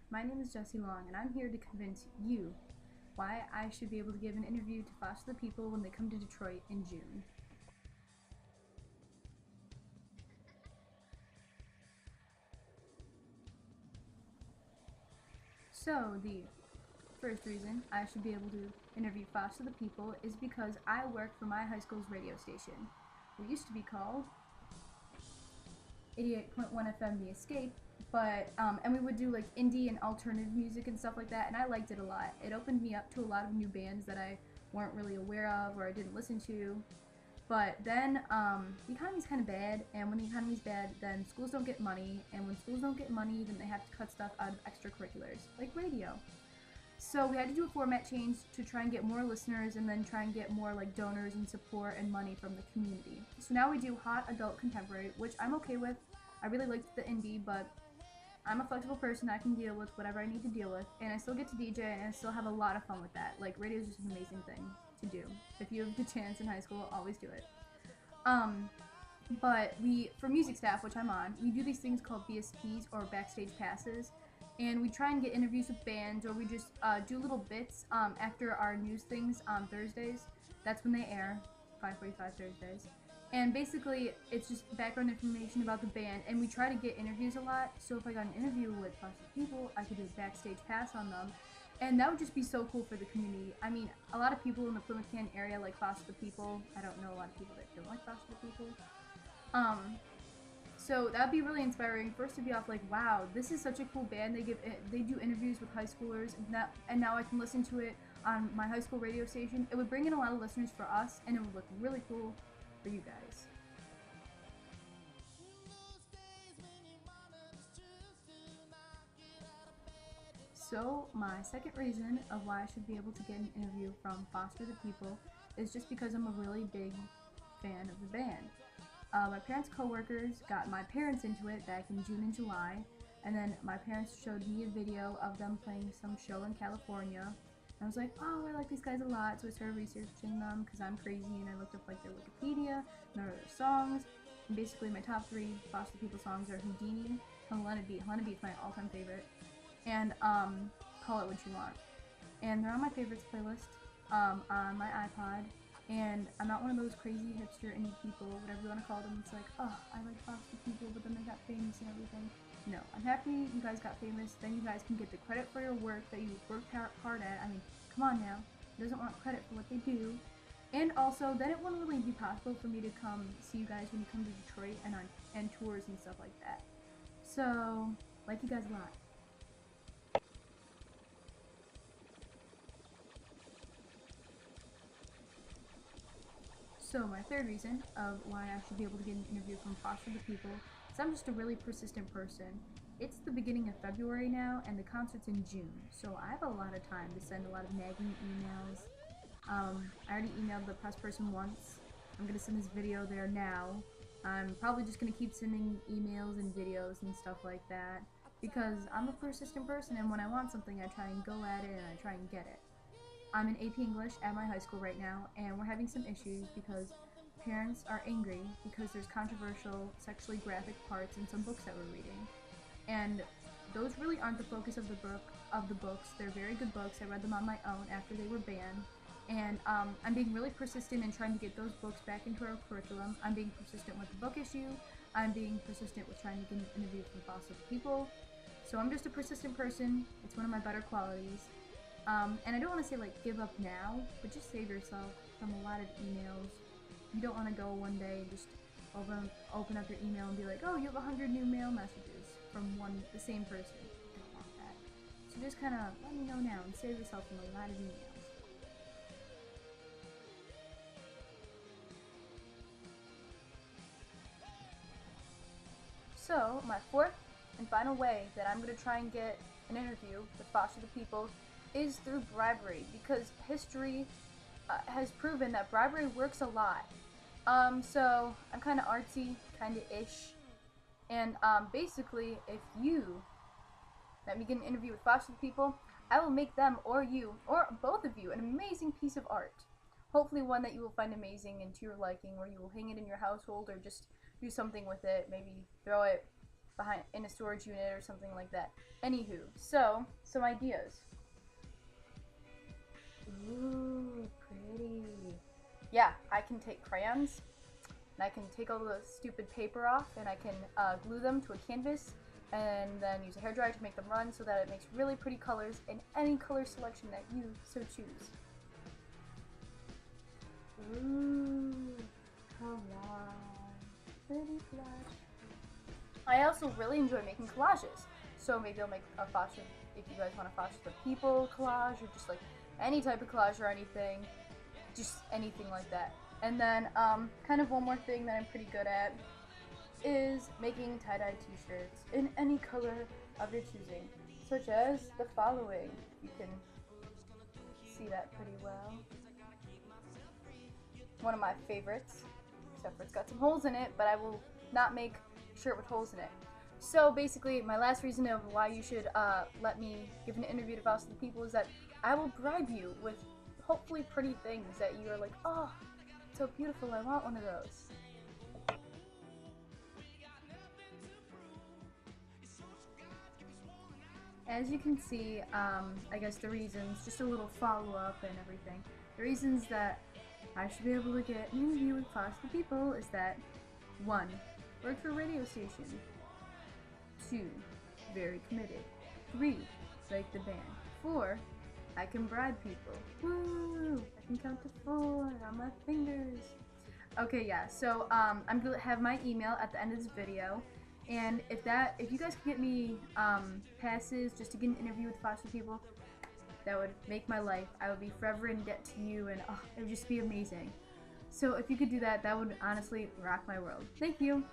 my name is Jessi Longe, and I'm here to convince you why I should be able to give an interview to Foster the People when they come to Detroit in June. So, the first reason I should be able to interview Foster the People is because I work for my high school's radio station. We used to be called 88.1 FM The Escape, but and we would do like indie and alternative music and stuff like that, and I liked it a lot. It opened me up to a lot of new bands that I weren't really aware of or I didn't listen to. But then the economy's kind of bad, and when the economy's bad, then schools don't get money, and when schools don't get money, then they have to cut stuff out of extracurriculars, like radio. So we had to do a format change to try and get more listeners and then try and get more like donors and support and money from the community. So now we do hot adult contemporary, which I'm okay with. I really liked the indie, but I'm a flexible person. I can deal with whatever I need to deal with, and I still get to DJ, and I still have a lot of fun with that. Like, radio is just an amazing thing to do. If you have the chance in high school, always do it. But for music staff, which I'm on, we do these things called BSPs or backstage passes, and we try and get interviews with bands, or we just do little bits after our news things on Thursdays. That's when they air, 5:45 Thursdays. And basically, it's just background information about the band, and we try to get interviews a lot. So if I got an interview with Foster People, I could do a backstage pass on them, and that would just be so cool for the community. I mean, a lot of people in the Plymouth Canton area like Foster People. I don't know a lot of people that don't like Foster People. So that'd be really inspiring. First to be off like, wow, this is such a cool band. They do interviews with high schoolers, and now I can listen to it on my high school radio station. It would bring in a lot of listeners for us, and it would look really cool for you guys. So my second reason of why I should be able to get an interview from Foster the People is just because I'm a really big fan of the band. My parents' coworkers got my parents into it back in June and July, and then my parents showed me a video of them playing some show in California. And I was like, oh, I like these guys a lot, so I started researching them because I'm crazy, and I looked up like their Wikipedia and their songs. And basically, my top 3 Foster People songs are Houdini and Let It Be. Let It Be is my all-time favorite, and Call It What You Want. And they're on my favorites playlist on my iPod. And I'm not one of those crazy hipster indie people, whatever you want to call them. It's like, oh, I like Foster People, but then they got famous and everything. No, I'm happy you guys got famous. Then you guys can get the credit for your work that you worked hard at. I mean, come on now. Who doesn't want credit for what they do? And also, then it wouldn't really be possible for me to come see you guys when you come to Detroit and tours and stuff like that. So, like you guys a lot. So my third reason of why I should be able to get an interview from Foster the People is I'm just a really persistent person. It's the beginning of February now, and the concert's in June, so I have a lot of time to send a lot of nagging emails. I already emailed the press person once. I'm going to send this video there now. I'm probably just going to keep sending emails and videos and stuff like that, because I'm a persistent person, and when I want something, I try and go at it and I try and get it. I'm in AP English at my high school right now, and we're having some issues because parents are angry because there's controversial, sexually graphic parts in some books that we're reading. And those really aren't the focus of the books. They're very good books. I read them on my own after they were banned. And I'm being really persistent in trying to get those books back into our curriculum. I'm being persistent with the book issue. I'm being persistent with trying to get an interview from Foster the People. So I'm just a persistent person. It's one of my better qualities. And I don't want to say like give up now, but just save yourself from a lot of emails. You don't want to go one day and just open up your email and be like, oh, you have 100 new mail messages from the same person. You don't want that. So just kind of let me know now and save yourself from a lot of emails. So my fourth and final way that I'm going to try and get an interview with Foster the People is through bribery, because history has proven that bribery works a lot. So I'm kind of artsy, kind of ish, and basically, if you let me get an interview with Foster the People, I will make them or you or both of you an amazing piece of art. Hopefully, one that you will find amazing and to your liking, where you will hang it in your household or just do something with it. Maybe throw it behind in a storage unit or something like that. Anywho, so some ideas. Ooh, pretty. Yeah, I can take crayons, and I can take all the stupid paper off, and I can glue them to a canvas, and then use a hairdryer to make them run so that it makes really pretty colors in any color selection that you so choose. Ooh, come on, pretty collage. I also really enjoy making collages, so maybe I'll make a foster, if you guys want to foster the people collage, or just like any type of collage or anything, just anything like that. And then kind of one more thing that I'm pretty good at is making tie-dye t-shirts in any color of your choosing, such as the following. You can see that pretty well. One of my favorites, except for it's got some holes in it, but I will not make a shirt with holes in it. So basically, my last reason of why you should let me give an interview to Foster the People is that I will bribe you with hopefully pretty things that you are like, oh, it's so beautiful, I want one of those. As you can see, I guess the reasons, just a little follow-up and everything, the reasons that I should be able to get an interview with Foster the People is that 1. Work for a radio station. 2. Very committed. 3. Like the band. 4. I can bribe people. Woo! I can count to 4 on my fingers. Okay, yeah, so I'm gonna have my email at the end of this video, and if you guys could get me passes just to get an interview with Foster People, that would make my life. I would be forever in debt to you, and it would just be amazing. So if you could do that, that would honestly rock my world. Thank you.